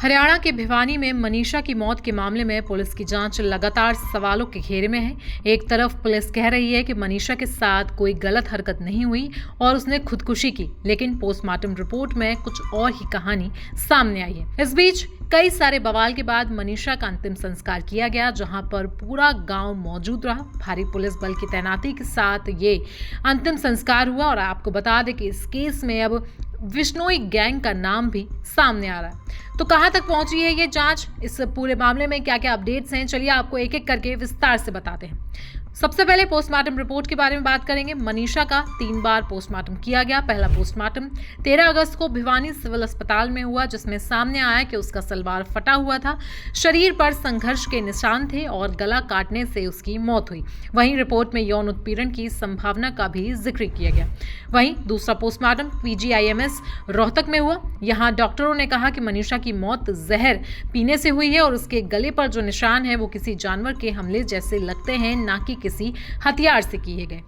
हरियाणा के भिवानी में मनीषा की मौत के मामले में पुलिस की जांच लगातार सवालों के घेरे में है। एक तरफ पुलिस कह रही है कि मनीषा के साथ कोई गलत हरकत नहीं हुई और उसने खुदकुशी की, लेकिन पोस्टमार्टम रिपोर्ट में कुछ और ही कहानी सामने आई है। इस बीच कई सारे बवाल के बाद मनीषा का अंतिम संस्कार किया गया, जहां पर पूरा गांव मौजूद रहा। भारी पुलिस बल की तैनाती के साथ ये अंतिम संस्कार हुआ और आपको बता दें कि इस केस में अब विश्नोई गैंग का नाम भी सामने आ रहा है। तो कहां तक पहुंची है ये जांच, इस पूरे मामले में क्या क्या अपडेट्स हैं, चलिए आपको एक एक करके विस्तार से बताते हैं। सबसे पहले पोस्टमार्टम रिपोर्ट के बारे में बात करेंगे। मनीषा का 3 बार पोस्टमार्टम किया गया। पहला पोस्टमार्टम 13 अगस्त को भिवानी सिविल अस्पताल में हुआ, जिसमें सामने आया कि उसका सलवार फटा हुआ था, शरीर पर संघर्ष के निशान थे और गला काटने से उसकी मौत हुई। वहीं रिपोर्ट में यौन उत्पीड़न की संभावना का भी जिक्र किया गया। वहीं दूसरा पोस्टमार्टम PGIMS रोहतक में हुआ। यहाँ डॉक्टरों ने कहा कि मनीषा की मौत जहर पीने से हुई है और उसके गले पर जो निशान है वो किसी जानवर के हमले जैसे लगते हैं, ना कि किसी हथियार से किए गए।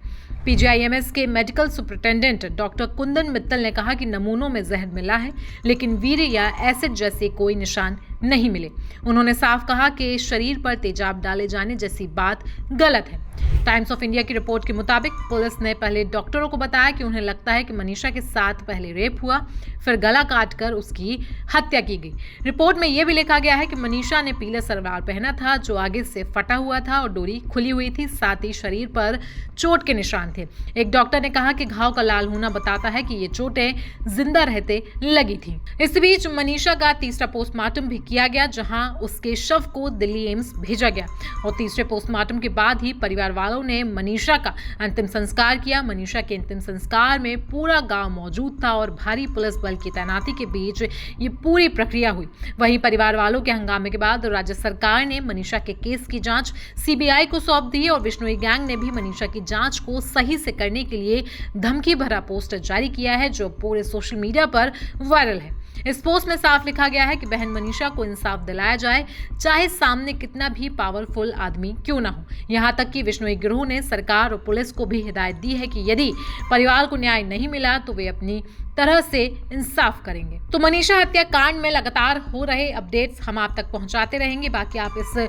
PGIMS के medical superintendent doctor Kundan Mittal ने कहा कि नमूनों में जहर मिला है, लेकिन वीर्य या एसिड जैसे कोई निशान नहीं मिले। उन्होंने साफ कहा कि शरीर पर तेजाब डाले जाने जैसी बात गलत है। टाइम्स ऑफ इंडिया की रिपोर्ट के मुताबिक पुलिस ने पहले डॉक्टरों को बताया कि उन्हें लगता है कि मनीषा के साथ पहले रेप हुआ, फिर गला काटकर उसकी हत्या की गई। रिपोर्ट में यह भी लिखा गया है कि मनीषा ने पीला सलवार पहना था जो आगे से फटा हुआ था और डोरी खुली हुई थी, साथ ही शरीर पर चोट के निशान थे। एक डॉक्टर ने कहा कि घाव का लाल होना बताता है कि ये चोटें जिंदा रहते लगी थी। इस बीच मनीषा का तीसरा पोस्टमार्टम भी किया गया, जहां उसके शव को दिल्ली एम्स भेजा गया और तीसरे पोस्टमार्टम के बाद ही परिवार वालों ने मनीषा का अंतिम संस्कार किया। मनीषा के अंतिम संस्कार में पूरा गांव मौजूद था और भारी पुलिस बल की तैनाती के बीच ये पूरी प्रक्रिया हुई। वहीं परिवार वालों के हंगामे के बाद राज्य सरकार ने मनीषा के केस की जांच CBI को सौंप दी और विश्नोई गैंग ने भी मनीषा की जांच को सही से करने के लिए धमकी भरा पोस्ट जारी किया है, जो पूरे सोशल मीडिया पर वायरल है। इस पोस्ट में साफ लिखा गया है कि बहन मनीषा को इंसाफ दिलाया जाए, चाहे सामने कितना भी पावरफुल आदमी क्यों ना हो। यहां तक कि विश्नोई गिरोह ने सरकार और पुलिस को भी हिदायत दी है कि यदि परिवार को न्याय नहीं मिला तो वे अपनी तरह से इंसाफ करेंगे। तो मनीषा हत्याकांड में लगातार हो रहे अपडेट्स हम आप तक पहुंचाते रहेंगे। बाकी आप इस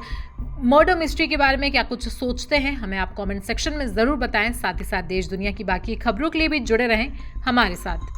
मर्डर मिस्ट्री के बारे में क्या कुछ सोचते हैं, हमें आप कमेंट सेक्शन में जरूर बताएं। साथ ही साथ देश दुनिया की बाकी खबरों के लिए भी जुड़े रहें हमारे साथ।